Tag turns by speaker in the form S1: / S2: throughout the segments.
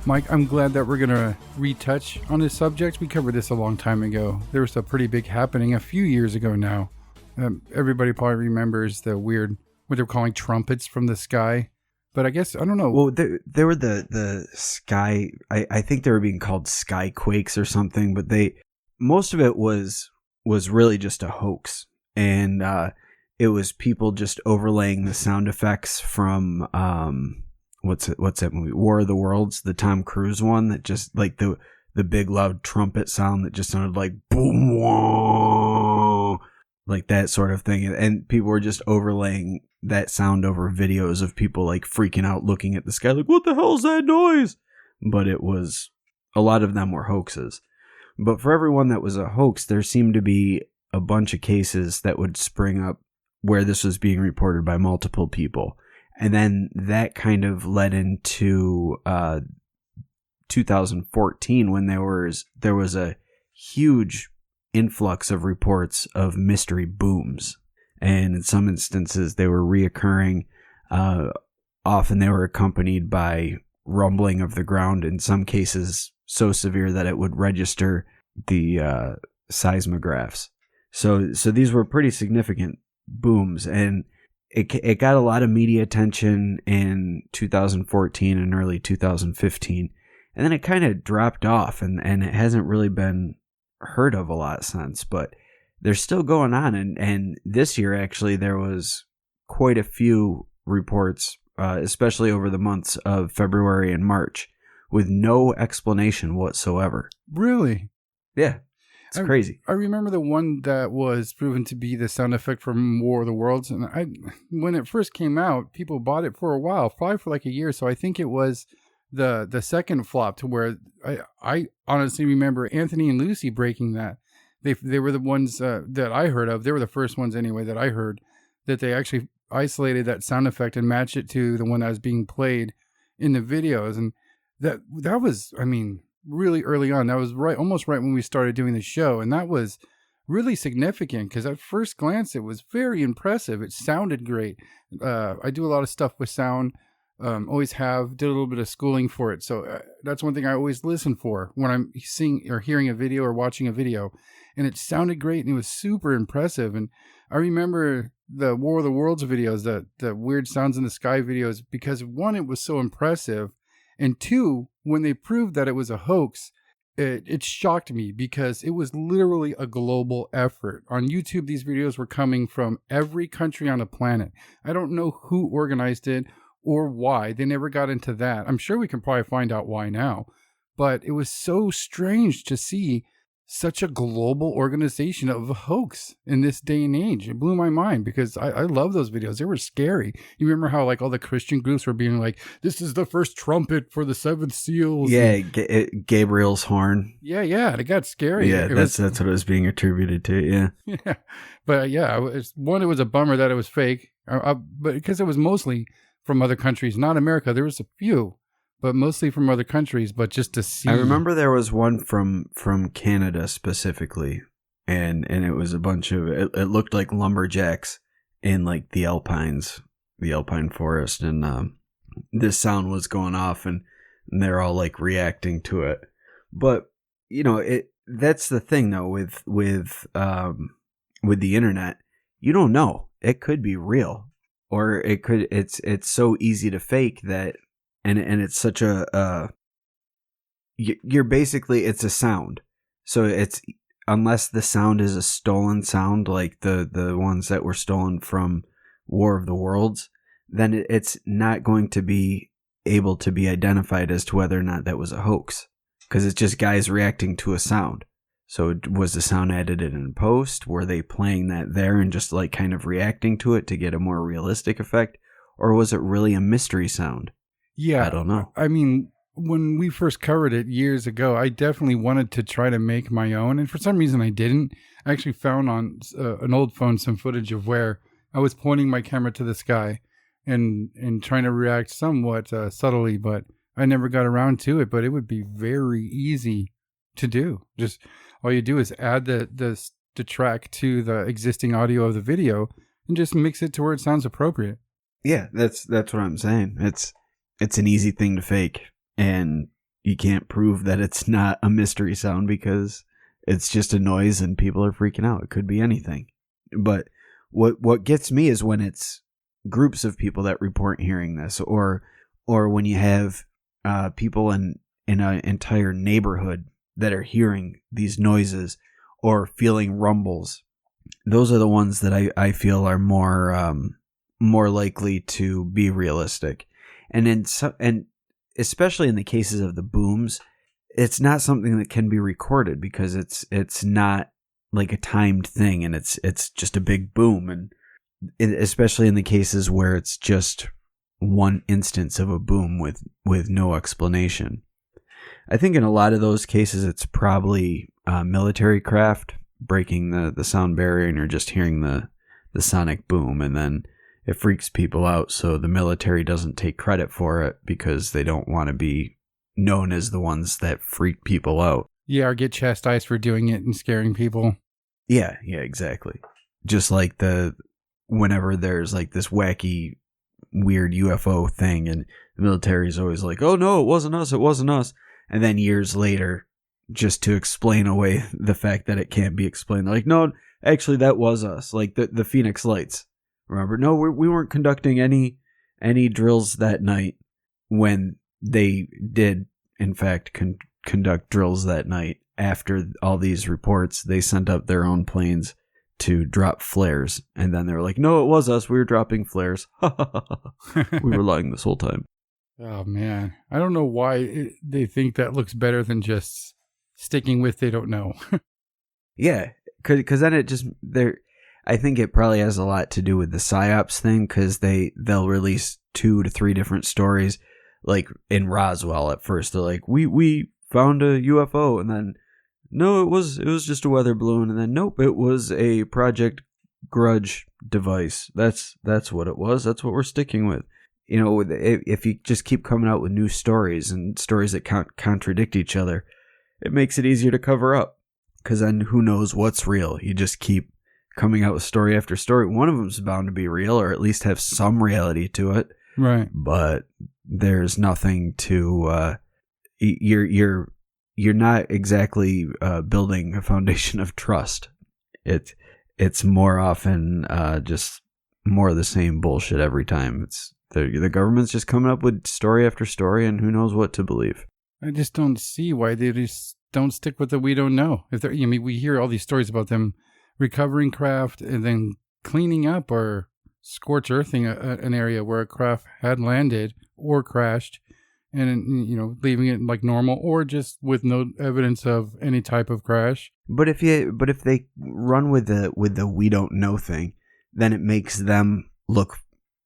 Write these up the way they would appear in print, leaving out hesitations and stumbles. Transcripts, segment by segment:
S1: Mike, I'm glad that we're going to retouch on this subject. We covered this a long time ago. There was a pretty big happening a few years ago now. Everybody probably remembers the weird, what they're calling trumpets from the sky. But I guess, I don't know.
S2: Well, they were the sky, I think they were being called sky quakes or something, but most of it was really just a hoax. And it was people just overlaying the sound effects from... What's that movie? War of the Worlds, the Tom Cruise one that just like the big loud trumpet sound that just sounded like boom, wah, like that sort of thing. And people were just overlaying that sound over videos of people like freaking out, looking at the sky like, what the hell is that noise? But a lot of them were hoaxes. But for everyone that was a hoax, there seemed to be a bunch of cases that would spring up where this was being reported by multiple people. And then that kind of led into 2014 when there was a huge influx of reports of mystery booms. And in some instances, they were reoccurring. Often they were accompanied by rumbling of the ground, in some cases so severe that it would register the seismographs. So these were pretty significant booms, and it got a lot of media attention in 2014 and early 2015, and then it kind of dropped off, and it hasn't really been heard of a lot since, but they're still going on. And this year, actually, there was quite a few reports, especially over the months of February and March, with no explanation whatsoever.
S1: Really?
S2: Yeah. It's crazy.
S1: I remember the one that was proven to be the sound effect from War of the Worlds. And when it first came out, people bought it for a while, probably for like a year. So I think it was the second flop, to where I honestly remember Anthony and Lucy breaking that. They were the ones that I heard of. They were the first ones anyway that I heard, that they actually isolated that sound effect and matched it to the one that was being played in the videos. And that was, I mean, really early on. That was almost right when we started doing the show, and that was really significant because at first glance it was very impressive. It sounded great. I do a lot of stuff with sound, always have, did a little bit of schooling for it, so that's one thing I always listen for when I'm seeing or hearing a video or watching a video, and it sounded great and it was super impressive. And I remember the War of the Worlds videos, the weird sounds in the sky videos, because one, it was so impressive, and two, when they proved that it was a hoax, it shocked me because it was literally a global effort. On YouTube, these videos were coming from every country on the planet. I don't know who organized it or why. They never got into that. I'm sure we can probably find out why now. But it was so strange to see such a global organization of a hoax in this day and age. It blew my mind because I love those videos. They were scary. You remember how like all the Christian groups were being like, this is the first trumpet for the seventh seals.
S2: Yeah, Gabriel's horn.
S1: Yeah, it got scary.
S2: Yeah, that's what it was being attributed to, yeah.
S1: Yeah, but yeah, it was a bummer that it was fake, but because it was mostly from other countries, not America. There was a few, but mostly from other countries. But just to see,
S2: I remember there was one from Canada specifically, and it was a bunch of it looked like lumberjacks in like the alpine forest, and this sound was going off, and they're all like reacting to it. But you know, that's the thing though with the internet, you don't know. It could be real, or it could. It's so easy to fake that. And it's such you're basically, it's a sound. So it's, unless the sound is a stolen sound, like the ones that were stolen from War of the Worlds, then it's not going to be able to be identified as to whether or not that was a hoax. Because it's just guys reacting to a sound. So was the sound edited in post? Were they playing that there and just like kind of reacting to it to get a more realistic effect? Or was it really a mystery sound?
S1: Yeah,
S2: I don't know.
S1: I mean, when we first covered it years ago, I definitely wanted to try to make my own. And for some reason I didn't. I actually found on an old phone some footage of where I was pointing my camera to the sky and trying to react somewhat subtly, but I never got around to it. But it would be very easy to do. Just all you do is add the track to the existing audio of the video and just mix it to where it sounds appropriate.
S2: Yeah, that's what I'm saying. It's an easy thing to fake, and you can't prove that it's not a mystery sound because it's just a noise and people are freaking out. It could be anything. But what gets me is when it's groups of people that report hearing this, or when you have people in an entire neighborhood that are hearing these noises or feeling rumbles. Those are the ones that I feel are more likely to be realistic. And especially in the cases of the booms, it's not something that can be recorded because it's not like a timed thing, and it's just a big boom. And especially in the cases where it's just one instance of a boom with no explanation. I think in a lot of those cases, it's probably military craft breaking the sound barrier, and you're just hearing the sonic boom, and then it freaks people out. So the military doesn't take credit for it because they don't want to be known as the ones that freak people out.
S1: Yeah, or get chastised for doing it and scaring people.
S2: Yeah, exactly. Just like whenever there's like this wacky, weird UFO thing, and the military is always like, "Oh no, it wasn't us," and then years later, just to explain away the fact that it can't be explained, they're like, "No, actually, that was us." Like the Phoenix Lights. Remember? No, we weren't conducting any drills that night when they did, in fact, conduct drills that night. After all these reports, they sent up their own planes to drop flares. And then they were like, no, it was us. We were dropping flares. We were lying this whole time.
S1: Oh, man. I don't know why they think that looks better than just sticking with they don't know.
S2: Yeah, because then it just... I think it probably has a lot to do with the PSYOPs thing, because they'll release 2 to 3 different stories. Like in Roswell at first, they're like, we found a UFO, and then no, it was just a weather balloon, and then nope, it was a Project Grudge device. That's what it was. That's what we're sticking with. You know, if you just keep coming out with new stories and stories that contradict each other, it makes it easier to cover up, because then who knows what's real. You just keep coming out with story after story. One of them's bound to be real, or at least have some reality to it.
S1: Right.
S2: But there's nothing to you're not exactly building a foundation of trust. It's more often just more of the same bullshit every time. It's the government's just coming up with story after story, and who knows what to believe.
S1: I just don't see why they just don't stick with the we don't know. We hear all these stories about them recovering craft and then cleaning up or scorch earthing an area where a craft had landed or crashed, and leaving it like normal, or just with no evidence of any type of crash.
S2: But if they run with the we don't know thing, then it makes them look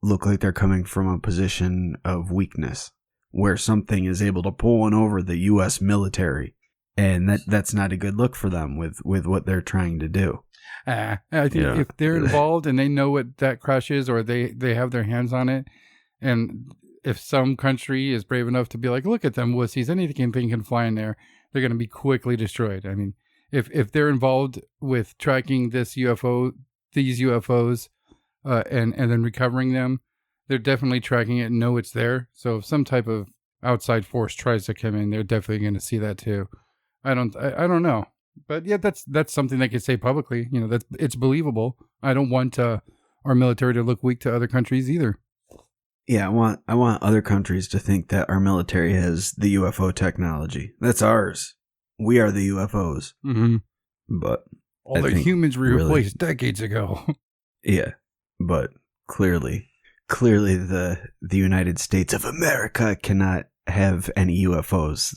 S2: like they're coming from a position of weakness, where something is able to pull one over the U.S. military, and that's not a good look for them with what they're trying to do.
S1: I think if they're involved and they know what that crash is, or they have their hands on it, and if some country is brave enough to be like, look at them wussies, anything can fly in there, they're going to be quickly destroyed. I mean, if they're involved with tracking these UFOs, and then recovering them, they're definitely tracking it and know it's there. So if some type of outside force tries to come in, they're definitely going to see that too. I don't know. But yeah, that's something they could say publicly. That it's believable. I don't want our military to look weak to other countries either.
S2: Yeah, I want other countries to think that our military has the UFO technology. That's ours. We are the UFOs.
S1: Mm-hmm.
S2: But
S1: all the humans were replaced decades ago.
S2: Yeah, but clearly the United States of America cannot have any UFOs.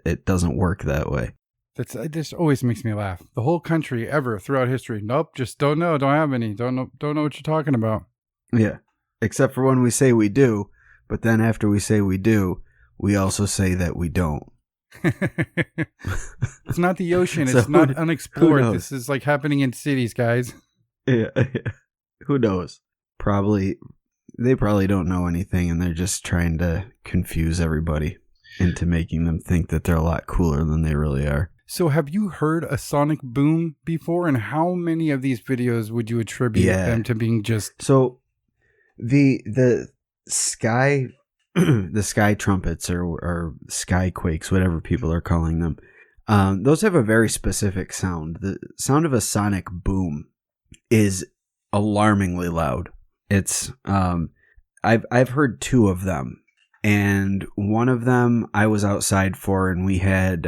S2: It doesn't work that way.
S1: It just always makes me laugh. The whole country ever throughout history. Nope, just don't know. Don't have any. Don't know what you're talking about.
S2: Yeah, except for when we say we do, but then after we say we do, We also say that we don't.
S1: It's not the ocean.
S2: So
S1: It's not
S2: who
S1: unexplored.
S2: knows?
S1: This is like happening in cities, guys.
S2: Yeah. Who knows? They probably don't know anything, and they're just trying to confuse everybody into making them think that they're a lot cooler than they really are.
S1: So have you heard a sonic boom before? And how many of these videos would you attribute them to being just...
S2: So the sky the sky trumpets or sky quakes, whatever people are calling them, those have a very specific sound. The sound of a sonic boom is alarmingly loud. It's I've heard two of them, and one of them I was outside for, and we had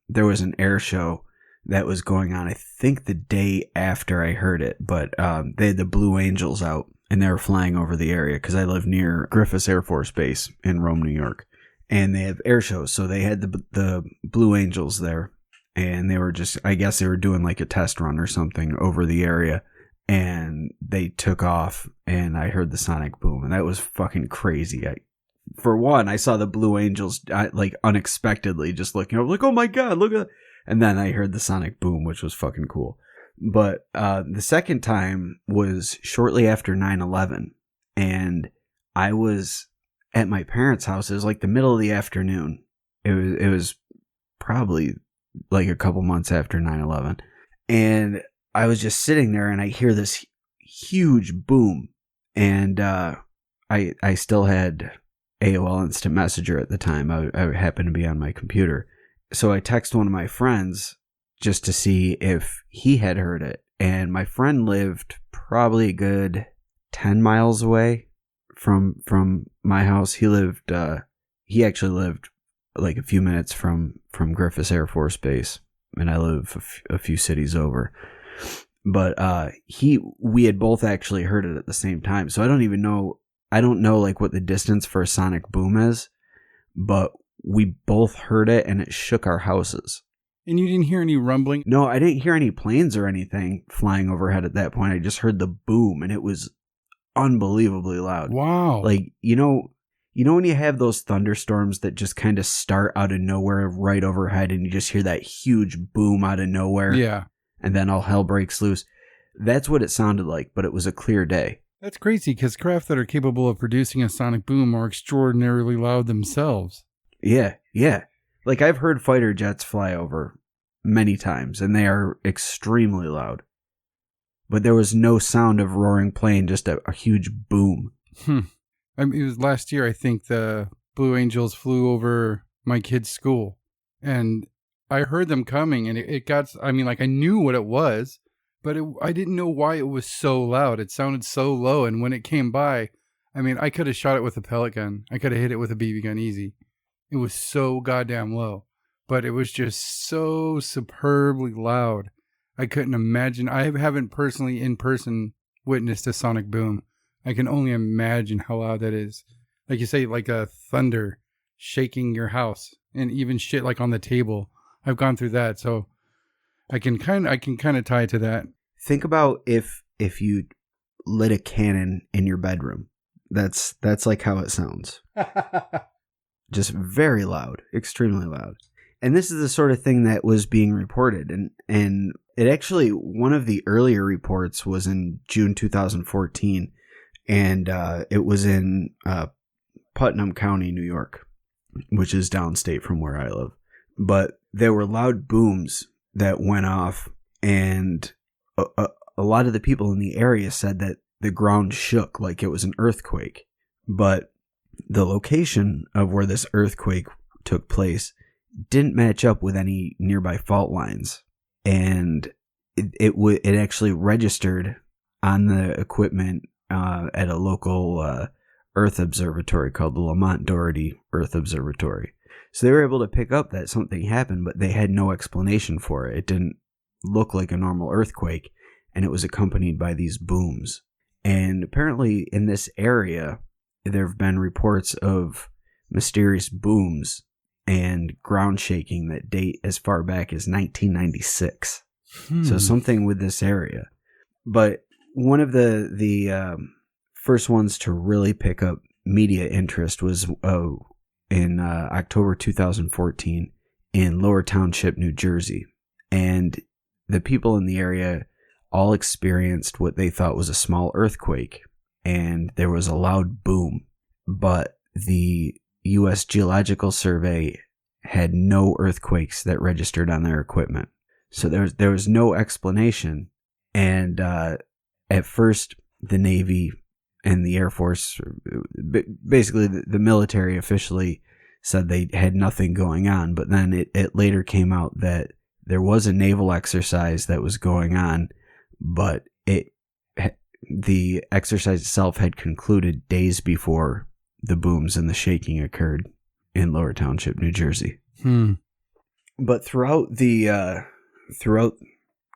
S2: there was an air show that was going on, I think the day after I heard it, but they had the Blue Angels out, and they were flying over the area because I live near Griffiths Air Force Base in Rome, New York, and they have air shows, so they had the Blue Angels there, and they were just, I guess they were doing like a test run or something over the area, and they took off, and I heard the sonic boom, and that was fucking crazy. For one, I saw the Blue Angels like unexpectedly just looking over, like, oh my god, look at that. And then I heard the sonic boom, which was fucking cool. But the second time was shortly after 9/11, and I was at my parents' house. It was like the middle of the afternoon. It was probably like a couple months after 9/11, and I was just sitting there, and I hear this huge boom, and I still had AOL Instant Messenger at the time. I happened to be on my computer. So I text one of my friends just to see if he had heard it. And my friend lived probably a good 10 miles away from my house. He actually lived like a few minutes from Griffiths Air Force Base. And I live a few cities over. But we had both actually heard it at the same time. So I don't know like what the distance for a sonic boom is, but we both heard it, and it shook our houses.
S1: And you didn't hear any rumbling?
S2: No, I didn't hear any planes or anything flying overhead at that point. I just heard the boom, and it was unbelievably loud.
S1: Wow.
S2: Like, you know when you have those thunderstorms that just kind of start out of nowhere right overhead, and you just hear that huge boom out of nowhere?
S1: Yeah.
S2: And then all hell breaks loose. That's what it sounded like, but it was a clear day.
S1: That's crazy, because craft that are capable of producing a sonic boom are extraordinarily loud themselves.
S2: Yeah. Like, I've heard fighter jets fly over many times, and they are extremely loud. But there was no sound of roaring plane, just a huge boom.
S1: I mean, it was last year, I think, the Blue Angels flew over my kid's school. And I heard them coming, and it got, I mean, like, I knew what it was, but I didn't know why it was so loud. It sounded so low, and when it came by, I mean, I could have shot it with a pellet gun. I could have hit it with a BB gun easy. It was so goddamn low, but it was just so superbly loud. I couldn't imagine. I haven't personally in person witnessed a sonic boom. I can only imagine how loud that is. Like you say, like a thunder shaking your house, and even shit like on the table. I've gone through that, so I can kind of tie it to that.
S2: Think about if you lit a cannon in your bedroom. That's like how it sounds. Just very loud, extremely loud. And this is the sort of thing that was being reported. And it actually, one of the earlier reports was in June 2014. And it was in Putnam County, New York, which is downstate from where I live. But there were loud booms that went off. And a lot of the people in the area said that the ground shook like it was an earthquake. But the location of where this earthquake took place didn't match up with any nearby fault lines, and it actually registered on the equipment at a local Earth observatory called the Lamont Doherty Earth Observatory. So they were able to pick up that something happened, but they had no explanation for it. It didn't look like a normal earthquake, and it was accompanied by these booms. And apparently in this area, there have been reports of mysterious booms and ground shaking that date as far back as 1996. So something with this area. But one of the first ones to really pick up media interest was in October 2014 in Lower Township, New Jersey. And the people in the area all experienced what they thought was a small earthquake, and there was a loud boom. But the U.S. Geological Survey had no earthquakes that registered on their equipment. So there was no explanation. And at first, the Navy and the Air Force, basically the military officially said they had nothing going on. But then it later came out that there was a naval exercise that was going on, but the exercise itself had concluded days before the booms and the shaking occurred in Lower Township, New Jersey. But throughout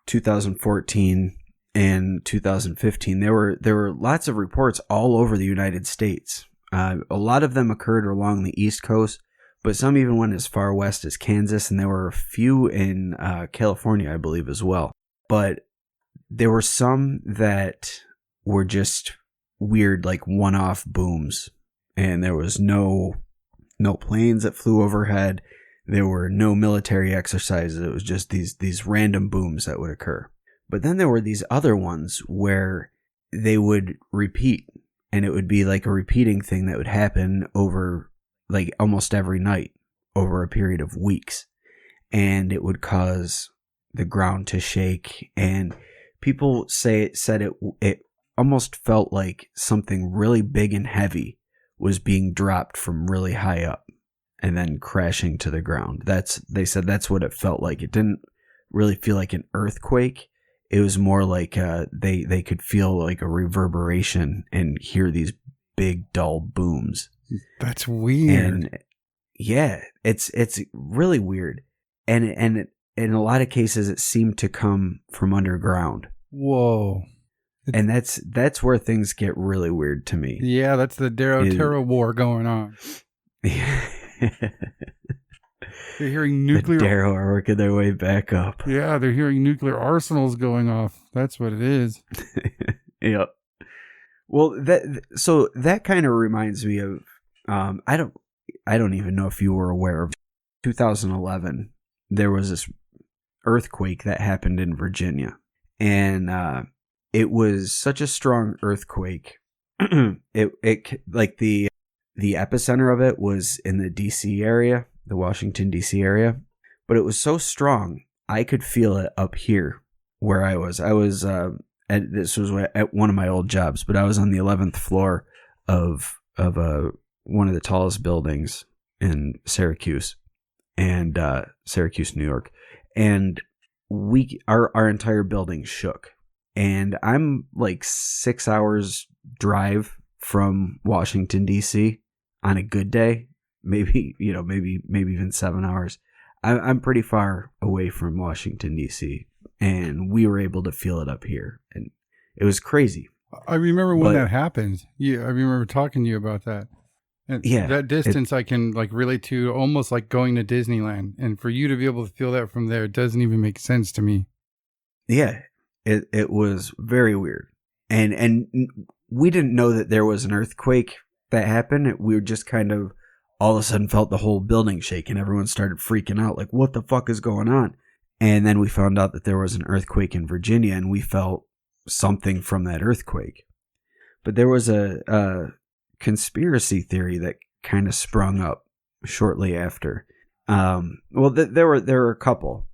S2: 2014 and 2015, there were lots of reports all over the United States. A lot of them occurred along the East Coast, but some even went as far west as Kansas, and there were a few in California, I believe, as well. But there were some that were just weird, like one-off booms, and there was no planes that flew overhead. There were no military exercises. It was just these random booms that would occur. But then there were these other ones where they would repeat, and it would be like a repeating thing that would happen over like almost every night over a period of weeks. And it would cause the ground to shake, and people said it almost felt like something really big and heavy was being dropped from really high up and then crashing to the ground. They said that's what it felt like. It didn't really feel like an earthquake. It was more like they could feel like a reverberation and hear these big dull booms.
S1: That's weird.
S2: And yeah, it's really weird. And in a lot of cases it seemed to come from underground.
S1: Whoa.
S2: And that's where things get really weird to me.
S1: Yeah, that's the Terra War going on. They're hearing nuclear.
S2: The Darrow are working their way back up.
S1: Yeah, they're hearing nuclear arsenals going off. That's what it is.
S2: Yep. Well, that kind of reminds me of I don't even know if you were aware of 2011. There was this earthquake that happened in Virginia, and it was such a strong earthquake. it like the epicenter of it was in the DC area, the Washington DC area, but it was so strong I could feel it up here where I was. This was at one of my old jobs, but I was on the 11th floor of one of the tallest buildings in Syracuse, and Syracuse, New York, and our entire building shook. And I'm like 6 hours drive from Washington DC on a good day, maybe even 7 hours. I'm pretty far away from Washington DC, and we were able to feel it up here, and it was crazy.
S1: I remember when that happened. Yeah, I remember talking to you about that. And
S2: yeah,
S1: that distance I can like relate to, almost like going to Disneyland, and for you to be able to feel that from there, it doesn't even make sense to me.
S2: Yeah. It was very weird. And we didn't know that there was an earthquake that happened. We were just kind of all of a sudden felt the whole building shake, and everyone started freaking out like, what the fuck is going on? And then we found out that there was an earthquake in Virginia, and we felt something from that earthquake. But there was a conspiracy theory that kind of sprung up shortly after. There were a couple,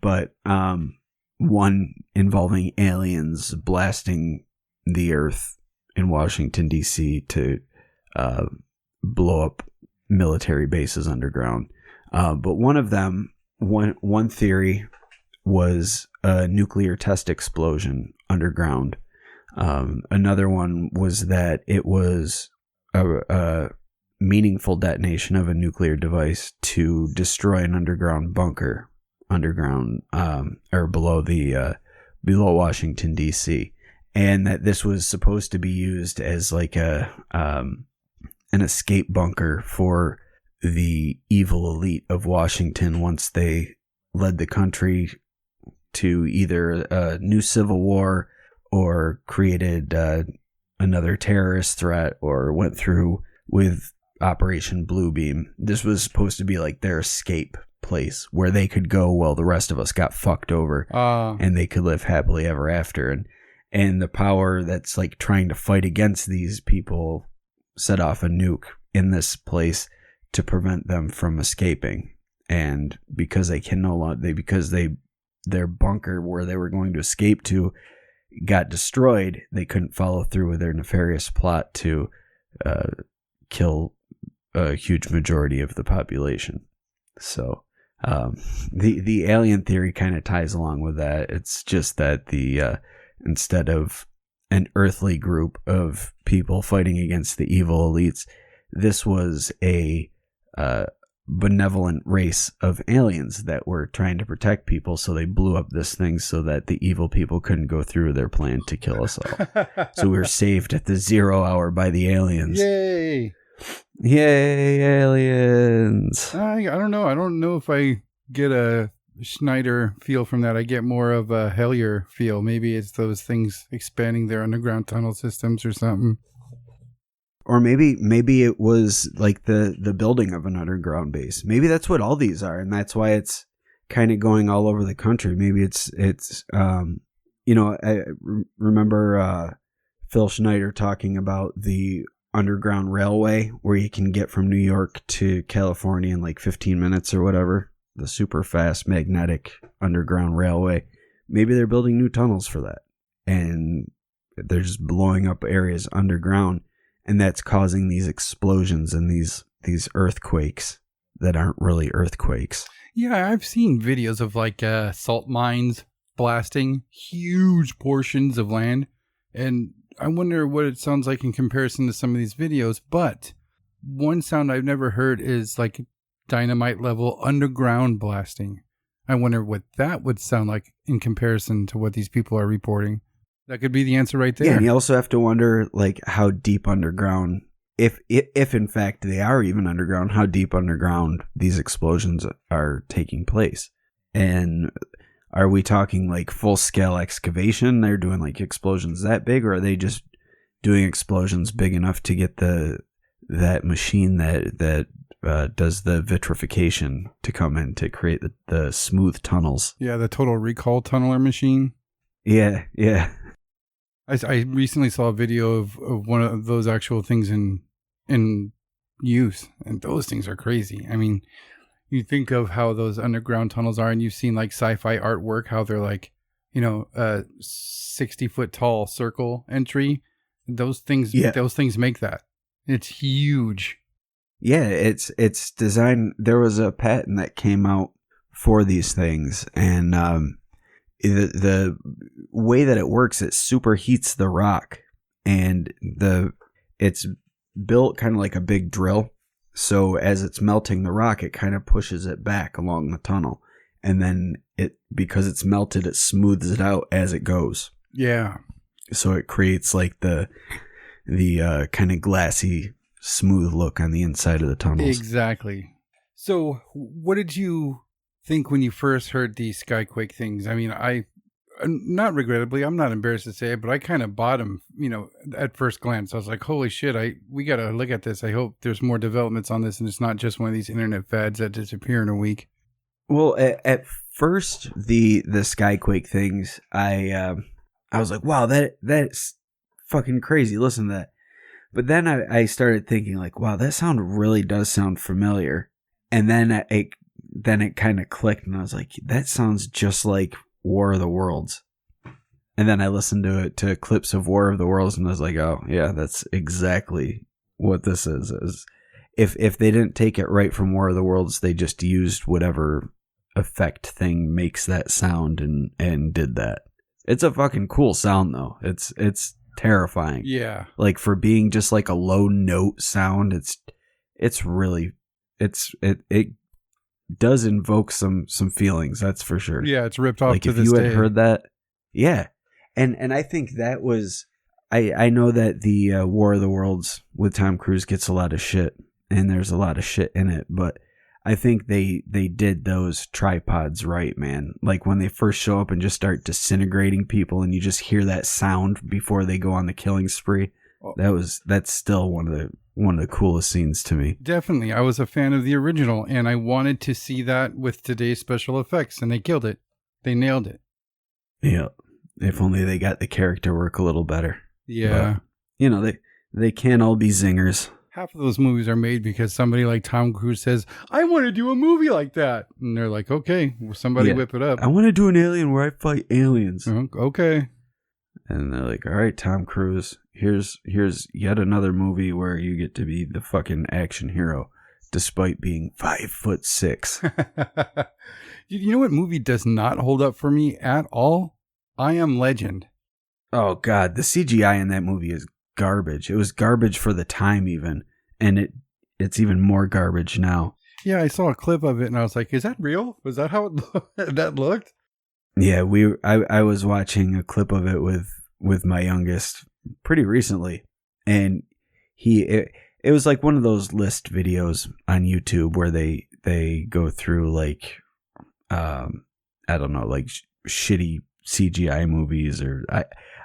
S2: but one involving aliens blasting the earth in Washington, D.C. to blow up military bases underground. But one of them, one theory was a nuclear test explosion underground. Another one was that it was a meaningful detonation of a nuclear device to destroy an underground bunker or below Washington DC, and that this was supposed to be used as like an escape bunker for the evil elite of Washington once they led the country to either a new civil war or created another terrorist threat or went through with Operation Bluebeam. This was supposed to be like their escape place where they could go while the rest of us got fucked over, and they could live happily ever after. And the power that's like trying to fight against these people set off a nuke in this place to prevent them from escaping. And because they can no longer, their bunker where they were going to escape to got destroyed, they couldn't follow through with their nefarious plot to kill a huge majority of the population. So the alien theory kind of ties along with that. It's just that the instead of an earthly group of people fighting against the evil elites, this was a benevolent race of aliens that were trying to protect people, so they blew up this thing so that the evil people couldn't go through with their plan to kill us all. So we were saved at the 0 hour by the aliens.
S1: Yay!
S2: Yay, aliens!
S1: I don't know. I don't know if I get a Schneider feel from that. I get more of a Hellier feel. Maybe it's those things expanding their underground tunnel systems or something.
S2: Or maybe it was like the building of an underground base. Maybe that's what all these are, and that's why it's kind of going all over the country. Maybe it's I remember Phil Schneider talking about the underground railway where you can get from New York to California in like 15 minutes or whatever. The super fast magnetic underground railway. Maybe they're building new tunnels for that, and they're just blowing up areas underground. And that's causing these explosions and these earthquakes that aren't really earthquakes.
S1: Yeah, I've seen videos of like salt mines blasting huge portions of land. And I wonder what it sounds like in comparison to some of these videos. But one sound I've never heard is like dynamite level underground blasting. I wonder what that would sound like in comparison to what these people are reporting. That could be the answer right there.
S2: Yeah, and you also have to wonder, like, how deep underground, if in fact they are even underground, how deep underground these explosions are taking place. And are we talking, like, full-scale excavation? They're doing, like, explosions that big, or are they just doing explosions big enough to get that machine that does the vitrification to come in to create the smooth tunnels?
S1: Yeah, the Total Recall tunneler machine.
S2: Yeah.
S1: I recently saw a video of one of those actual things in use, and those things are crazy. I mean, you think of how those underground tunnels are, and you've seen like sci-fi artwork, how they're like, a 60-foot tall circle entry. Those things make that. It's huge.
S2: Yeah, it's designed. There was a patent that came out for these things, and the way that it works, it superheats the rock, and it's built kind of like a big drill. So as it's melting the rock, it kind of pushes it back along the tunnel, and then because it's melted, it smooths it out as it goes.
S1: Yeah.
S2: So it creates like the kind of glassy, smooth look on the inside of the tunnels.
S1: Exactly. So what did you think when you first heard these skyquake things? I mean, not regrettably, I'm not embarrassed to say it, but I kind of bought them, at first glance. I was like, holy shit, we got to look at this. I hope there's more developments on this and it's not just one of these internet fads that disappear in a week.
S2: Well, at first, the skyquake things, I was like, wow, that's fucking crazy. Listen to that. But then I started thinking like, wow, that sound really does sound familiar. And then it kind of clicked, and I was like, that sounds just like War of the Worlds. And then I listened to clips of War of the Worlds, and I was like, oh yeah, that's exactly what this is. If they didn't take it right from War of the Worlds, they just used whatever effect thing makes that sound and did that. It's a fucking cool sound though. It's terrifying.
S1: Yeah.
S2: Like for being just like a low note sound, it does invoke some feelings, that's for sure.
S1: Yeah, it's ripped off
S2: like
S1: to
S2: if
S1: this
S2: you
S1: day.
S2: had heard that. Yeah. And I think that was I know that the War of the Worlds with Tom Cruise gets a lot of shit, and there's a lot of shit in it, but I think they did those tripods right, man. Like when they first show up and just start disintegrating people and you just hear that sound before they go on the killing spree.
S1: Oh,
S2: That's still one of the coolest scenes to me.
S1: definitely. I was a fan of the original, and I wanted to see that with today's special effects, and they killed it. They nailed it.
S2: Yeah. If only they got the character work a little better.
S1: Yeah.
S2: But, you know, they can't all be zingers.
S1: Half of those movies are made because somebody like Tom Cruise says, I want to do a movie like that. And they're like, okay, well, somebody
S2: Yeah.
S1: whip it up.
S2: I want to do an alien where I fight aliens.
S1: Okay.
S2: And they're like, all right, Tom Cruise, here's yet another movie where you get to be the fucking action hero, despite being 5'6".
S1: You know what movie does not hold up for me at all? I Am Legend.
S2: Oh God, the CGI in that movie is garbage. It was garbage for the time even, and it's even more garbage now.
S1: Yeah, I saw a clip of it and I was like, is that real? Was that how that looked?
S2: Yeah, I was watching a clip of it with my youngest pretty recently, and it was like one of those list videos on YouTube where they go through like I don't know, like shitty CGI movies, or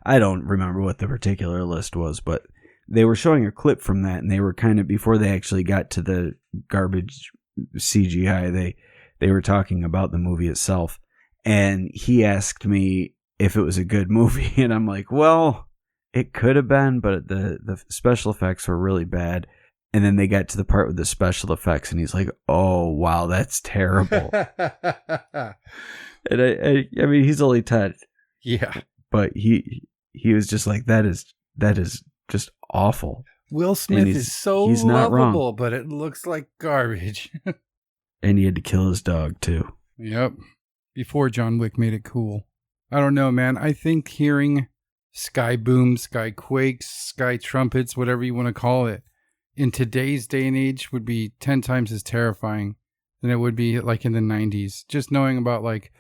S2: I don't remember what the particular list was, but they were showing a clip from that, and they were kind of, before they actually got to the garbage CGI, they were talking about the movie itself, and he asked me if it was a good movie, and I'm like, well, it could have been, but the special effects were really bad. And then they got to the part with the special effects, and he's like, "Oh wow, that's terrible." And I mean, he's only 10.
S1: Yeah.
S2: But he was just like, that is just awful.
S1: Will Smith is so
S2: he's not
S1: lovable,
S2: wrong.
S1: but it looks like garbage.
S2: And he had to kill his dog too.
S1: Yep. Before John Wick made it cool. I don't know, man. I think hearing sky booms, sky quakes, sky trumpets, whatever you want to call it, in today's day and age would be 10 times as terrifying than it would be like in the 90s. Just knowing about like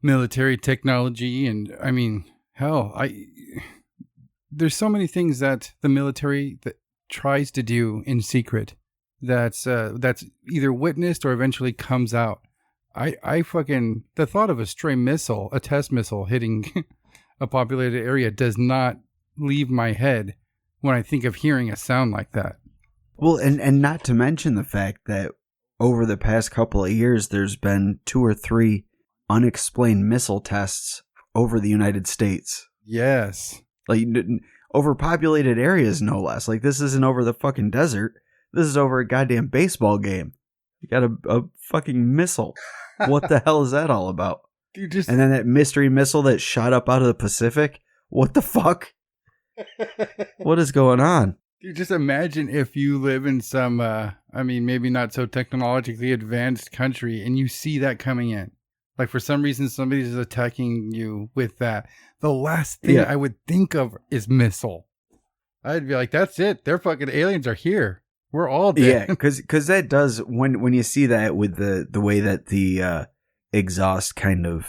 S1: military technology, and I mean, hell, there's so many things that the military that tries to do in secret that's either witnessed or eventually comes out. I fucking, the thought of a stray missile, a test missile hitting a populated area does not leave my head when I think of hearing a sound like that.
S2: Well, and not to mention the fact that over the past couple of years, there's been 2 or 3 unexplained missile tests over the United States.
S1: Yes.
S2: Like, overpopulated areas, no less. Like, this isn't over the fucking desert. This is over a goddamn baseball game. You got a fucking missile. What the hell is that all about?
S1: Dude,
S2: and then that mystery missile that shot up out of the Pacific. What the fuck? What is going on?
S1: Dude, just imagine if you live in some, maybe not so technologically advanced country and you see that coming in. Like, for some reason, somebody's attacking you with that. The last thing I would think of is missile. I'd be like, that's it. Their fucking aliens are here. We're all dead.
S2: Yeah, because that does, when you see that with the way that the exhaust kind of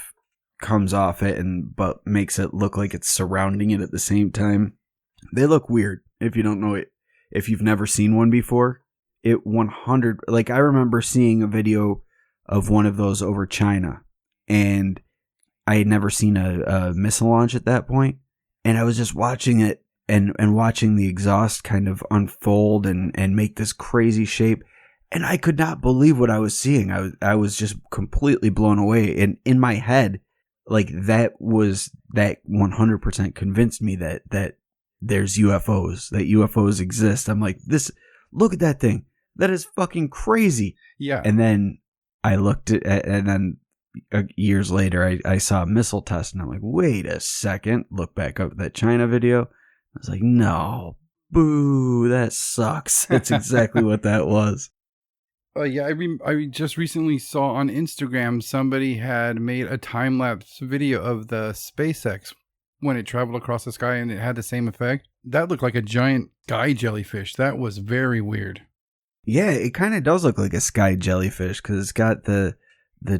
S2: comes off it but makes it look like it's surrounding it at the same time, they look weird. If you don't know it, if you've never seen one before, it 100, like I remember seeing a video of one of those over China, and I had never seen a missile launch at that point, and I was just watching it and watching the exhaust kind of unfold and make this crazy shape, and I could not believe what I was seeing. I was just completely blown away, and in my head, like that 100% convinced me that there's UFOs, that UFOs exist. I'm like, look at that thing. That is fucking crazy.
S1: Yeah.
S2: And then I looked at, and then years later, I saw a missile test, and I'm like, wait a second. Look back up at that China video. I was like, no, boo, that sucks. That's exactly what that was.
S1: Yeah, I just recently saw on Instagram somebody had made a time-lapse video of the SpaceX when it traveled across the sky, and it had the same effect. That looked like a giant sky jellyfish. That was very weird.
S2: Yeah, it kind of does look like a sky jellyfish because it's got the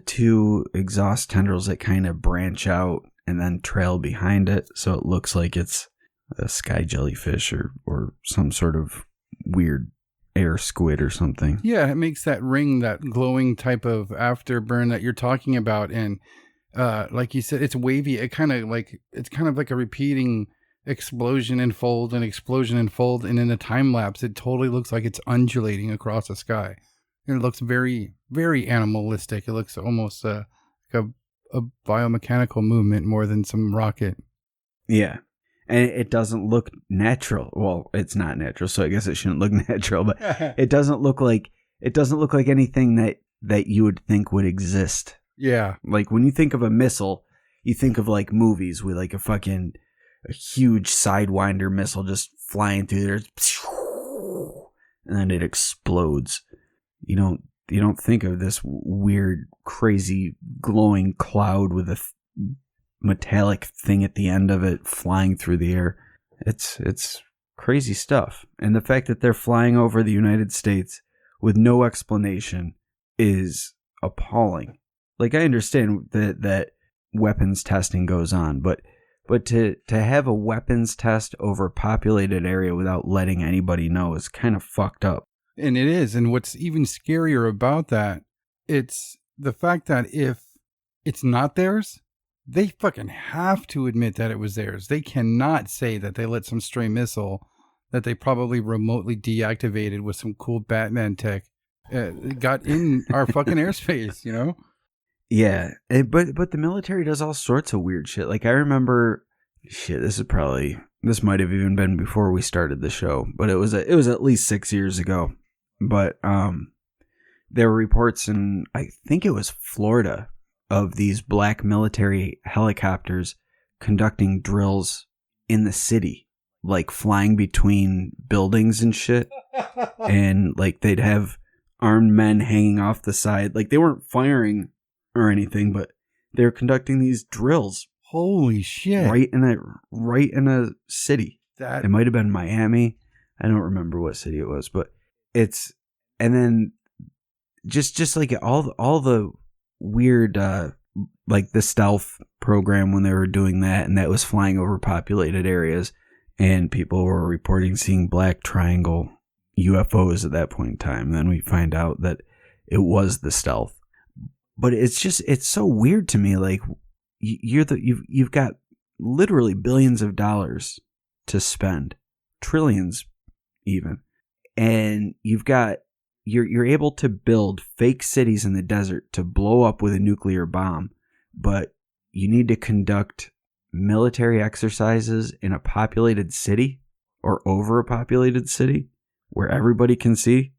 S2: 2 exhaust tendrils that kind of branch out and then trail behind it. So it looks like it's a sky jellyfish or some sort of weird air squid or something.
S1: Yeah, it makes that ring, that glowing type of afterburn that you're talking about. And like you said, it's wavy. It's kind of like a repeating explosion and fold and explosion and fold, and in a time lapse, it totally looks like it's undulating across the sky. And it looks very, very animalistic. It looks almost like a biomechanical movement more than some rocket.
S2: Yeah. And it doesn't look natural. Well, it's not natural, so I guess it shouldn't look natural, but it doesn't look like anything that you would think would exist.
S1: Yeah.
S2: Like when you think of a missile, you think of like movies with like a huge sidewinder missile just flying through there, and then it explodes. You don't think of this weird, crazy, glowing cloud with a metallic thing at the end of it flying through the air. It's crazy stuff. And the fact that they're flying over the United States with no explanation is appalling. Like, I understand that weapons testing goes on, but to have a weapons test over a populated area without letting anybody know is kind of fucked up.
S1: And it is. And what's even scarier about that, it's the fact that if it's not theirs, they fucking have to admit that it was theirs. They cannot say that they let some stray missile that they probably remotely deactivated with some cool Batman tech got in our fucking airspace, you know?
S2: Yeah, but the military does all sorts of weird shit. Like, I remember, this might have even been before we started the show, but it was at least 6 years ago. But there were reports in, I think it was Florida, of these black military helicopters conducting drills in the city, like flying between buildings and shit. And like they'd have armed men hanging off the side. Like, they weren't firing or anything, but they're conducting these drills.
S1: Holy shit!
S2: Right in a city. It might have been Miami. I don't remember what city it was, but and then just like all the weird, like the stealth program when they were doing that, and that was flying over populated areas, and people were reporting seeing black triangle UFOs at that point in time. And then we find out that it was the stealth. But it's so weird to me. Like, you've got literally billions of dollars to spend, trillions even, and you're able to build fake cities in the desert to blow up with a nuclear bomb, but you need to conduct military exercises in a populated city or over a populated city where everybody can see.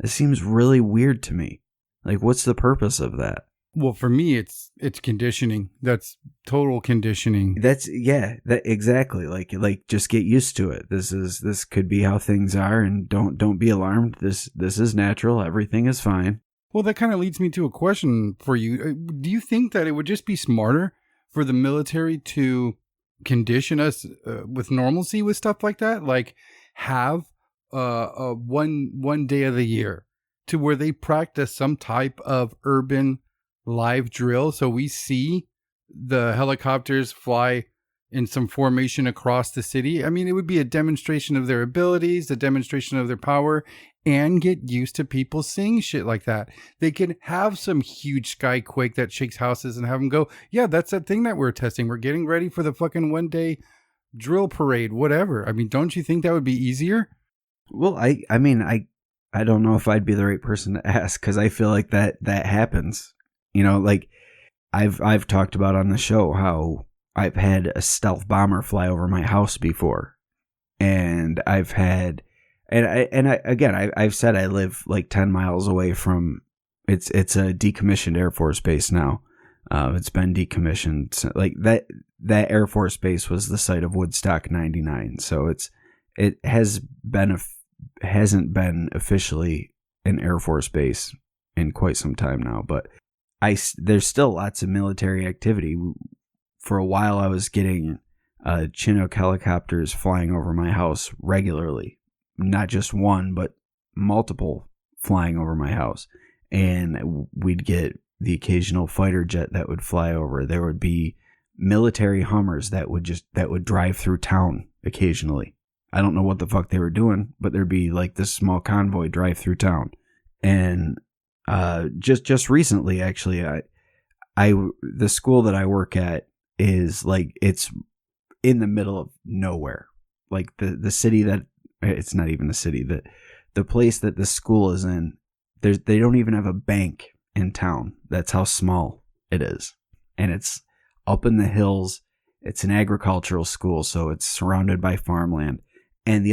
S2: It seems really weird to me. Like, what's the purpose of that?
S1: Well, for me, it's conditioning. That's total conditioning.
S2: That exactly. Like just get used to it. This could be how things are, and don't be alarmed. This is natural. Everything is fine.
S1: Well, that kind of leads me to a question for you. Do you think that it would just be smarter for the military to condition us with normalcy with stuff like that? Like, have one day of the year to where they practice some type of urban live drill, so we see the helicopters fly in some formation across the city. I mean, it would be a demonstration of their abilities, a demonstration of their power, and get used to people seeing shit like that. They can have some huge sky quake that shakes houses and have them go, yeah, that's that thing that we're testing. We're getting ready for the fucking one day drill parade, whatever. I mean, don't you think that would be easier?
S2: Well, I mean, I don't know if I'd be the right person to ask, because I feel like that happens. You know, like I've talked about on the show how I've had a stealth bomber fly over my house before, and I've said I live like 10 miles away from it's a decommissioned Air Force base now. It's been decommissioned. Like that Air Force base was the site of Woodstock 99, so it hasn't been officially an Air Force base in quite some time now, but there's still lots of military activity. For a while, I was getting Chinook helicopters flying over my house regularly. Not just one, but multiple flying over my house. And we'd get the occasional fighter jet that would fly over. There would be military Hummers that would drive through town occasionally. I don't know what the fuck they were doing, but there'd be like this small convoy drive through town. And just recently, actually, the school that I work at is like it's in the middle of nowhere. Like the city that, it's not even a city, the place that the school is in, they don't even have a bank in town. That's how small it is. And it's up in the hills. It's an agricultural school, so it's surrounded by farmland. And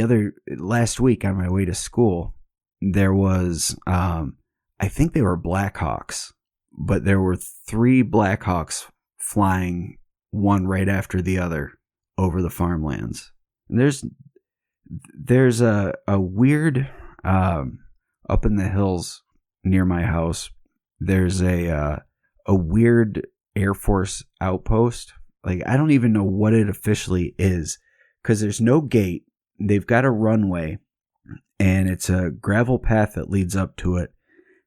S2: last week on my way to school, there was, I think they were Blackhawks, but there were 3 Blackhawks flying one right after the other over the farmlands. And there's a weird, up in the hills near my house, there's a weird Air Force outpost. Like, I don't even know what it officially is, because there's no gate. They've got a runway, and it's a gravel path that leads up to it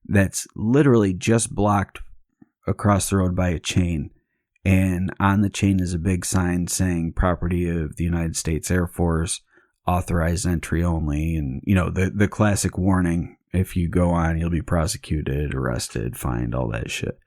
S2: that's literally just blocked across the road by a chain. And on the chain is a big sign saying property of the United States Air Force, authorized entry only. And, the classic warning, if you go on, you'll be prosecuted, arrested, fined, all that shit.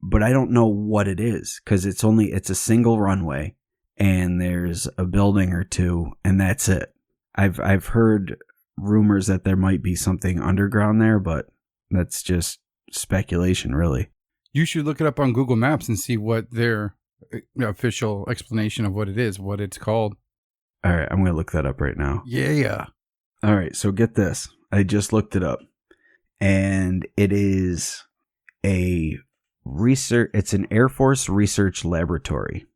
S2: But I don't know what it is, because it's a single runway, and there's a building or two, and that's it. I've heard rumors that there might be something underground there, but that's just speculation, really.
S1: You should look it up on Google Maps and see what their official explanation of what it is, what it's called.
S2: All right, I'm going to look that up right now.
S1: Yeah.
S2: All right, so get this. I just looked it up, and it is it's an Air Force research laboratory.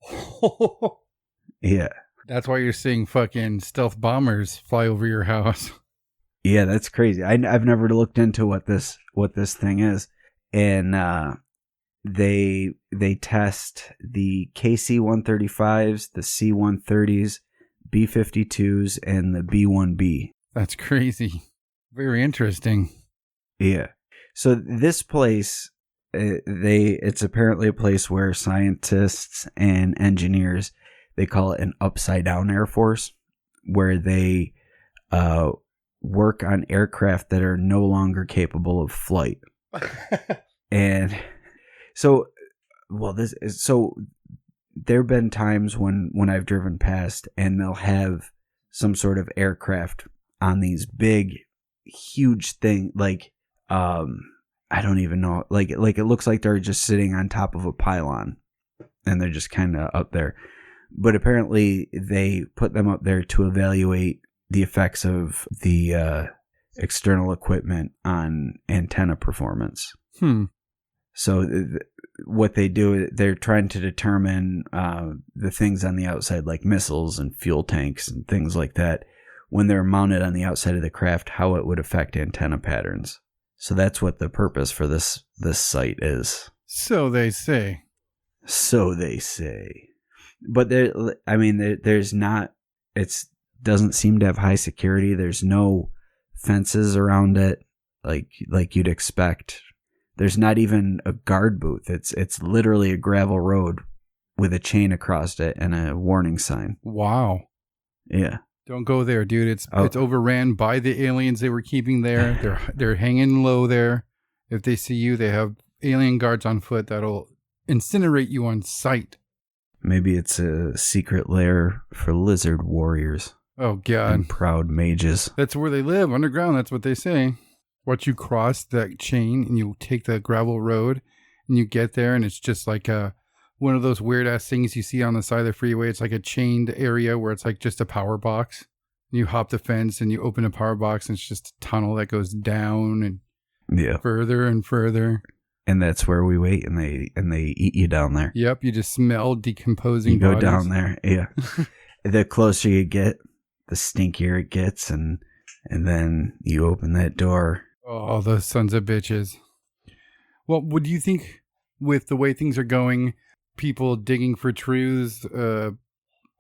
S2: Yeah.
S1: That's why you're seeing fucking stealth bombers fly over your house.
S2: Yeah, that's crazy. I've never looked into what this thing is. And they test the KC-135s, the C-130s, B-52s, and the B-1B.
S1: That's crazy. Very interesting.
S2: Yeah. So this place, it's apparently a place where scientists and engineers, they call it an upside down Air Force, where they work on aircraft that are no longer capable of flight. And so there have been times when I've driven past, and they'll have some sort of aircraft on these big, huge thing, like I don't even know, like it looks like they're just sitting on top of a pylon, and they're just kind of up there. But apparently they put them up there to evaluate the effects of the external equipment on antenna performance. So what they do, they're trying to determine the things on the outside, like missiles and fuel tanks and things like that, when they're mounted on the outside of the craft, how it would affect antenna patterns. So that's what the purpose for this site is.
S1: So they say.
S2: So they say. But there's not, it doesn't seem to have high security. There's no fences around it like you'd expect. There's not even a guard booth. It's literally a gravel road with a chain across it and a warning sign.
S1: Wow.
S2: Yeah.
S1: Don't go there, dude. It's overran by the aliens they were keeping there. They're hanging low there. If they see you, they have alien guards on foot that'll incinerate you on sight.
S2: Maybe it's a secret lair for lizard warriors.
S1: Oh, God.
S2: And proud mages.
S1: That's where they live, underground. That's what they say. Once you cross that chain and you take the gravel road and you get there, and it's just like one of those weird ass things you see on the side of the freeway. It's like a chained area where it's like just a power box. You hop the fence and you open a power box, and it's just a tunnel that goes down and further and further.
S2: And that's where we wait, and they eat you down there.
S1: Yep, you just smell decomposing
S2: You go
S1: bodies.
S2: down there, yeah. The closer you get, the stinkier it gets, and then you open that door.
S1: Oh, those sons of bitches. Well, what do you think with the way things are going, people digging for truths,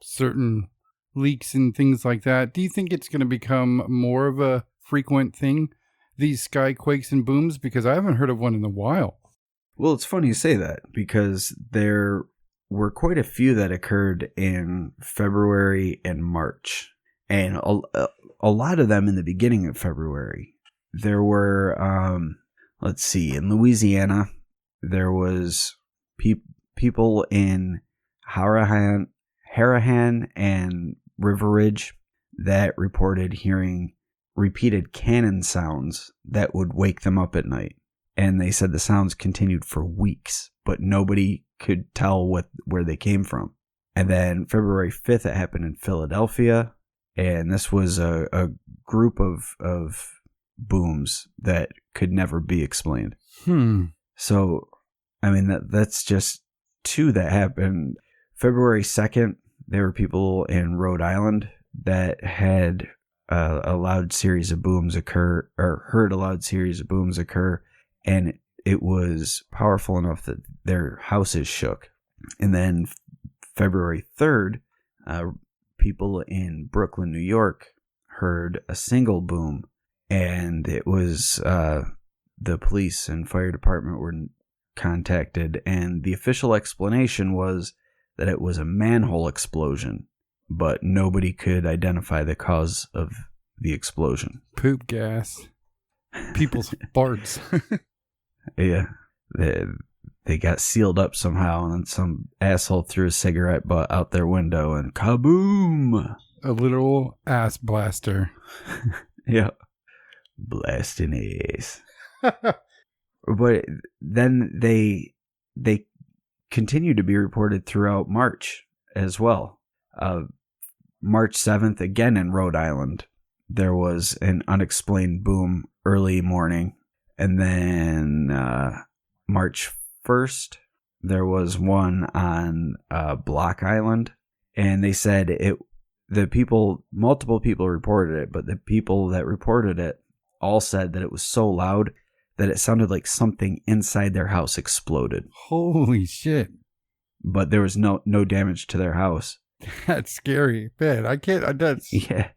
S1: certain leaks and things like that, do you think it's going to become more of a frequent thing, these sky quakes and booms? Because I haven't heard of one in a while.
S2: Well, it's funny you say that, because there were quite a few that occurred in February and March. And a lot of them in the beginning of February. There were, let's see, in Louisiana, there was people in Harrahant, Harahan and River Ridge that reported hearing repeated cannon sounds that would wake them up at night. And they said the sounds continued for weeks, but nobody could tell where they came from. And then February 5th, it happened in Philadelphia. And this was a group of booms that could never be explained. So, I mean, that's just two that happened. February 2nd, there were people in Rhode Island that had a loud series of booms occur, or heard a loud series of booms occur, and it was powerful enough that their houses shook. And then February 3rd, people in Brooklyn, New York, heard a single boom, and it was the police and fire department were contacted, and the official explanation was that it was a manhole explosion, but nobody could identify the cause of the explosion.
S1: Poop gas. People's farts.
S2: Yeah. They got sealed up somehow, and then some asshole threw a cigarette butt out their window, and kaboom!
S1: A literal ass blaster.
S2: Yeah. Blasting ass. But then they continued to be reported throughout March as well. March 7th, again in Rhode Island, there was an unexplained boom early morning. And then March 1st, there was one on Block Island. And they said multiple people reported it, but the people that reported it all said that it was so loud that it sounded like something inside their house exploded.
S1: Holy shit.
S2: But there was no damage to their house.
S1: That's scary. Man,
S2: Yeah.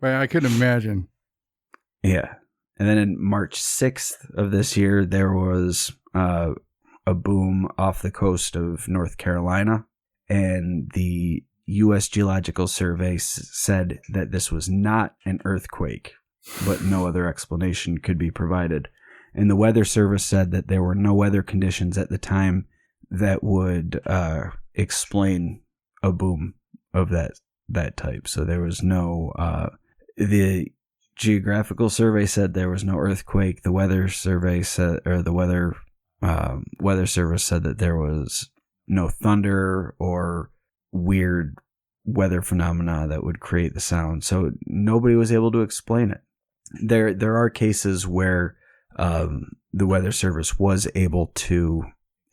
S1: Man, I couldn't imagine.
S2: Yeah. And then in March 6th of this year, there was a boom off the coast of North Carolina. And the U.S. Geological Survey said that this was not an earthquake, but no other explanation could be provided. And the Weather Service said that there were no weather conditions at the time that would explain a boom of that type. So there was no... the Geographical Survey said there was no earthquake. The Weather Survey said, or the Weather Service said that there was no thunder or weird weather phenomena that would create the sound. So nobody was able to explain it. There are cases where the Weather Service was able to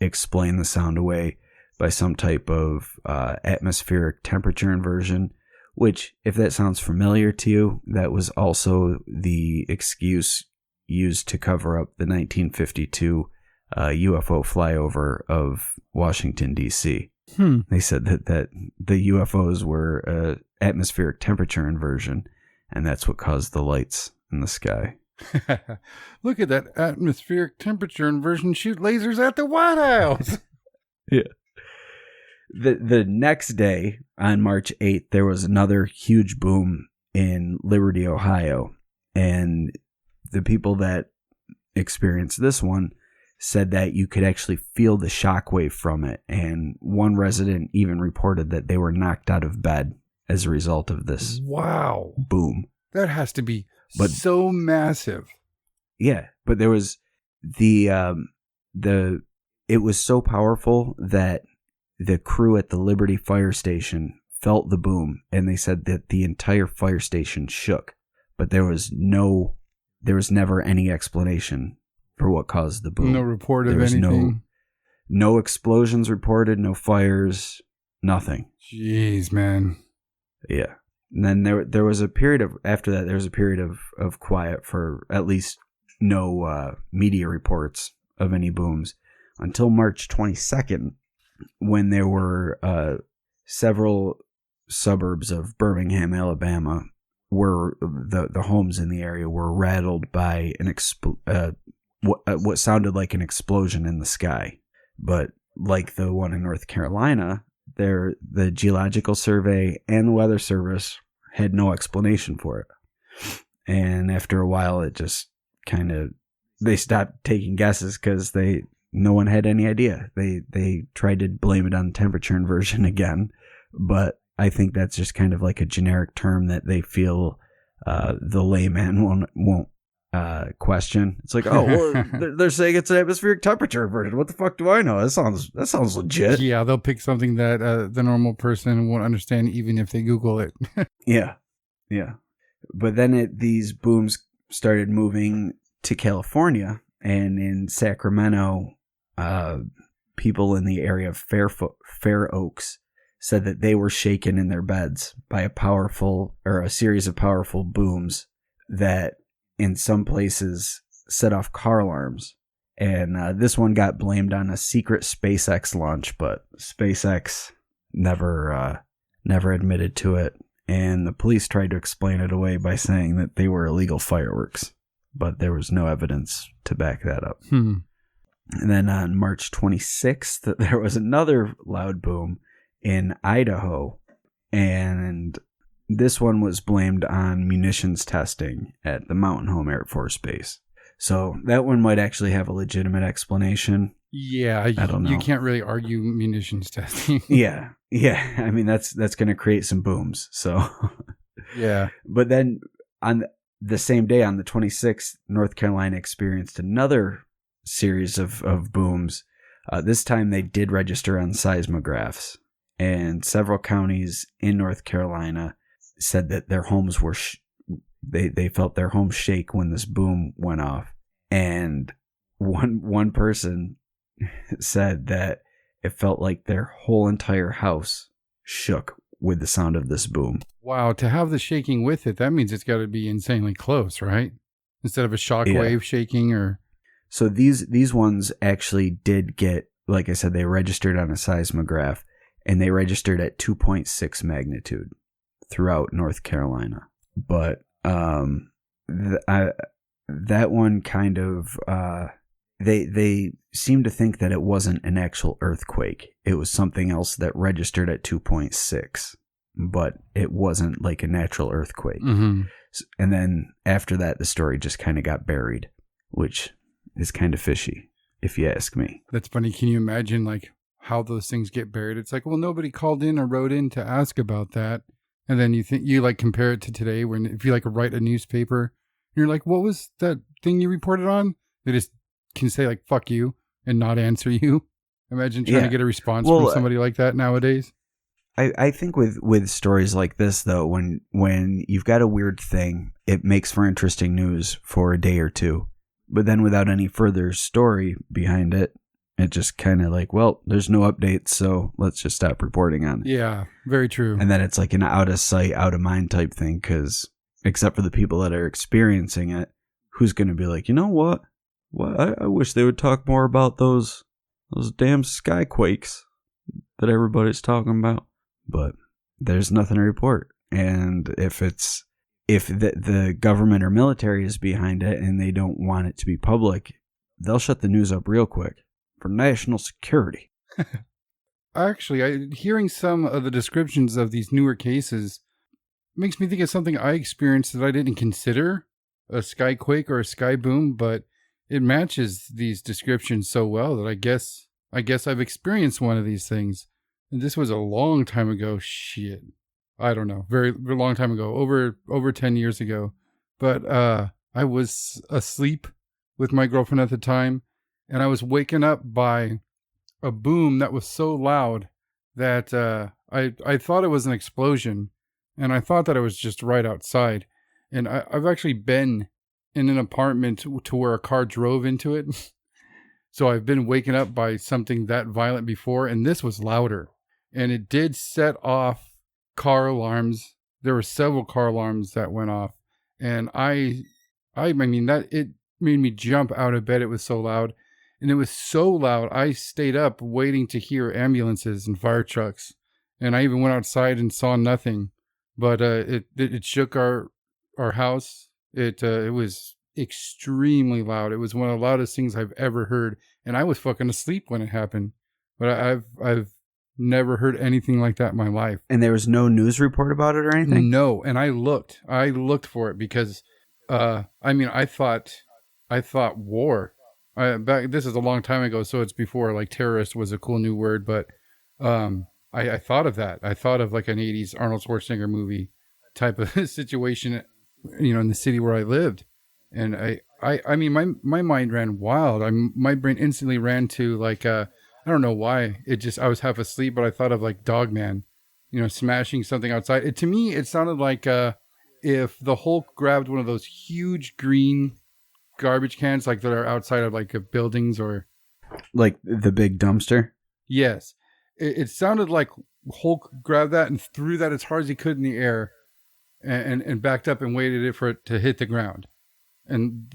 S2: explain the sound away by some type of atmospheric temperature inversion, which, if that sounds familiar to you, that was also the excuse used to cover up the 1952 UFO flyover of Washington, D.C. They said that the UFOs were atmospheric temperature inversion, and that's what caused the lights in the sky.
S1: Look at that atmospheric temperature inversion shoot lasers at the White House.
S2: Yeah. The next day, on March 8th, there was another huge boom in Liberty, Ohio. And the people that experienced this one said that you could actually feel the shockwave from it. And one resident even reported that they were knocked out of bed as a result of this
S1: wow
S2: boom.
S1: That has to be so massive.
S2: Yeah, but there was it was so powerful that the crew at the Liberty fire station felt the boom, and they said that the entire fire station shook, but there was never any explanation for what caused the boom.
S1: No report of anything.
S2: No explosions reported, no fires, nothing.
S1: Jeez, man.
S2: Yeah. And then there was a period after that, there was a period of quiet for at least no media reports of any booms until March 22nd, when there were several suburbs of Birmingham, Alabama, where the homes in the area were rattled by what sounded like an explosion in the sky. But like the one in North Carolina, the Geological Survey and the Weather Service had no explanation for it. And after a while, it just they stopped taking guesses because no one had any idea. They tried to blame it on temperature inversion again, but I think that's just kind of like a generic term that they feel the layman won't question. It's like, oh, well, they're saying it's an atmospheric temperature inversion. What the fuck do I know? That sounds legit.
S1: Yeah, they'll pick something that the normal person won't understand even if they Google it.
S2: Yeah. But then these booms started moving to California, and in Sacramento, people in the area of Fair Oaks said that they were shaken in their beds by a series of powerful booms that in some places set off car alarms. And this one got blamed on a secret SpaceX launch, but SpaceX never admitted to it. And the police tried to explain it away by saying that they were illegal fireworks, but there was no evidence to back that up. And then on March 26th, there was another loud boom in Idaho, and this one was blamed on munitions testing at the Mountain Home Air Force Base. So that one might actually have a legitimate explanation.
S1: Yeah,
S2: I don't know.
S1: You can't really argue munitions testing.
S2: Yeah. I mean, that's going to create some booms. So
S1: yeah.
S2: But then on the same day, on the 26th, North Carolina experienced another series of booms. This time they did register on seismographs, and several counties in North Carolina said that their homes were they felt their homes shake when this boom went off. And one person said that it felt like their whole entire house shook with the sound of this boom.
S1: Wow, to have the shaking with it, that means it's got to be insanely close, right? Instead of a shockwave shaking or...
S2: So these ones actually did get, like I said, they registered on a seismograph, and they registered at 2.6 magnitude throughout North Carolina. But that one kind of... They seem to think that it wasn't an actual earthquake. It was something else that registered at 2.6, but it wasn't like a natural earthquake.
S1: Mm-hmm.
S2: And then after that, the story just kind of got buried, which is kind of fishy, if you ask me.
S1: That's funny. Can you imagine like how those things get buried? It's like, well, nobody called in or wrote in to ask about that. And then you like compare it to today when if you like write a newspaper, you're like, what was that thing you reported on? They just can say like fuck you and not answer you. Imagine trying to get a response from somebody like that nowadays.
S2: I think with stories like this though, when you've got a weird thing, it makes for interesting news for a day or two. But then without any further story behind it, it just kind of like, well, there's no updates, so let's just stop reporting on it.
S1: Yeah, very true.
S2: And then it's like an out of sight, out of mind type thing, because except for the people that are experiencing it, who's going to be like, you know what? Well, I wish they would talk more about those damn sky quakes that everybody's talking about. But there's nothing to report. And if the government or military is behind it and they don't want it to be public, they'll shut the news up real quick for national security.
S1: Actually, hearing some of the descriptions of these newer cases makes me think of something I experienced that I didn't consider a sky quake or a sky boom, but it matches these descriptions so well that I guess I've experienced one of these things. And this was a long time ago. Shit. I don't know. Very, very long time ago. Over 10 years ago. But I was asleep with my girlfriend at the time, and I was waken up by a boom that was so loud that I thought it was an explosion, and I thought that it was just right outside. And I've actually been in an apartment to where a car drove into it. So I've been waken up by something that violent before, and this was louder. And it did set off car alarms. There were several car alarms that went off. And I mean, that it made me jump out of bed. It was so loud. And it was so loud, I stayed up waiting to hear ambulances and fire trucks. And I even went outside and saw nothing. But it shook our house. It was extremely loud. It was one of the loudest things I've ever heard, and I was fucking asleep when it happened. But I've never heard anything like that in my life.
S2: And there was no news report about it or anything?
S1: No, and I looked for it because I mean, I thought war. This is a long time ago, so it's before like terrorist was a cool new word, but I thought of that. I thought of like an 80s Arnold Schwarzenegger movie type of situation, in the city where I lived. And I mean, my mind ran wild. My brain instantly ran to like, I don't know why. I was half asleep, but I thought of like Dogman, smashing something outside. To me, it sounded like if the Hulk grabbed one of those huge green garbage cans, like that are outside of like buildings or.
S2: Like the big dumpster?
S1: Yes. It sounded like Hulk grabbed that and threw that as hard as he could in the air and backed up and waited for it to hit the ground. And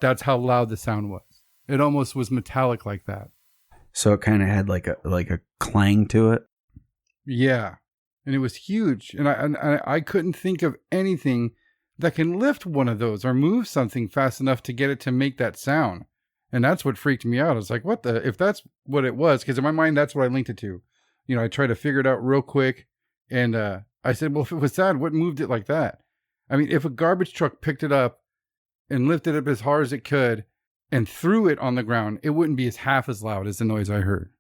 S1: that's how loud the sound was. It almost was metallic like that.
S2: So it kind of had like a clang to it.
S1: Yeah. And it was huge. And I couldn't think of anything that can lift one of those or move something fast enough to get it to make that sound. And that's what freaked me out. I was like, if that's what it was, because in my mind, that's what I linked it to. I tried to figure it out real quick. And I said, well, if it was that, what moved it like that? I mean, if a garbage truck picked it up and lifted it up as hard as it could and threw it on the ground, it wouldn't be half as loud as the noise I heard.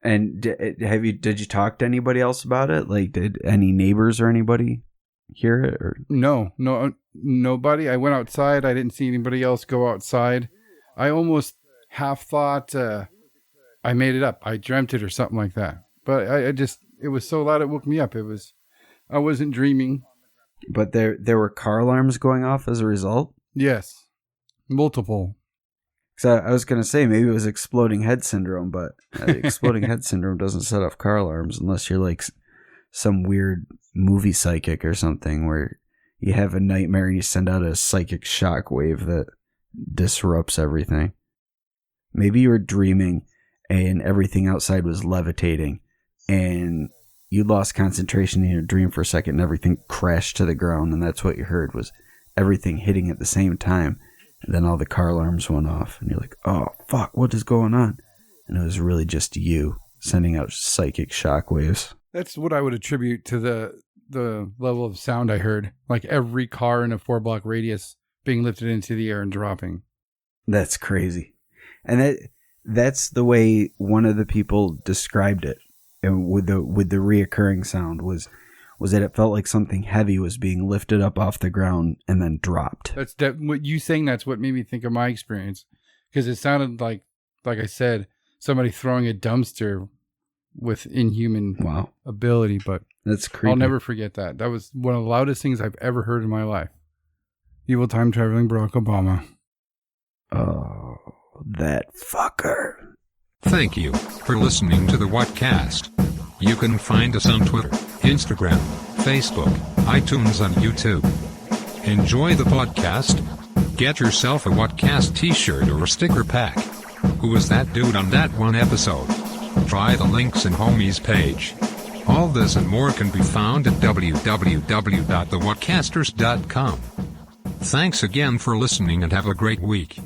S2: And did you talk to anybody else about it? Like, did any neighbors or anybody hear it? Or?
S1: No, nobody. I went outside. I didn't see anybody else go outside. I almost half thought I made it up. I dreamt it or something like that. But it was so loud it woke me up. I wasn't dreaming.
S2: But there were car alarms going off as a result?
S1: Yes. Multiple.
S2: Because I was going to say maybe it was exploding head syndrome, but exploding head syndrome doesn't set off car alarms unless you're like some weird movie psychic or something where you have a nightmare and you send out a psychic shock wave that disrupts everything. Maybe you were dreaming and everything outside was levitating and you lost concentration in your dream for a second and everything crashed to the ground, and that's what you heard was everything hitting at the same time. And then all the car alarms went off and you're like, oh fuck, what is going on? And it was really just you sending out psychic shock waves.
S1: That's what I would attribute to the level of sound I heard. Like every car in a 4-block radius being lifted into the air and dropping.
S2: That's crazy. And that's the way one of the people described it. And with the reoccurring sound was that it felt like something heavy was being lifted up off the ground and then dropped.
S1: What you saying, that's what made me think of my experience. Because it sounded like I said, somebody throwing a dumpster with inhuman ability. But
S2: that's creepy.
S1: I'll never forget that. That was one of the loudest things I've ever heard in my life. Evil time traveling Barack Obama.
S2: Oh, that fucker.
S3: Thank you for listening to the Whatcast. You can find us on Twitter, Instagram, Facebook, iTunes, and YouTube. Enjoy the podcast. Get yourself a Whatcast t-shirt or a sticker pack. Who was that dude on that one episode? Try the links in Homie's page. All this and more can be found at www.thewhatcasters.com. Thanks again for listening and have a great week.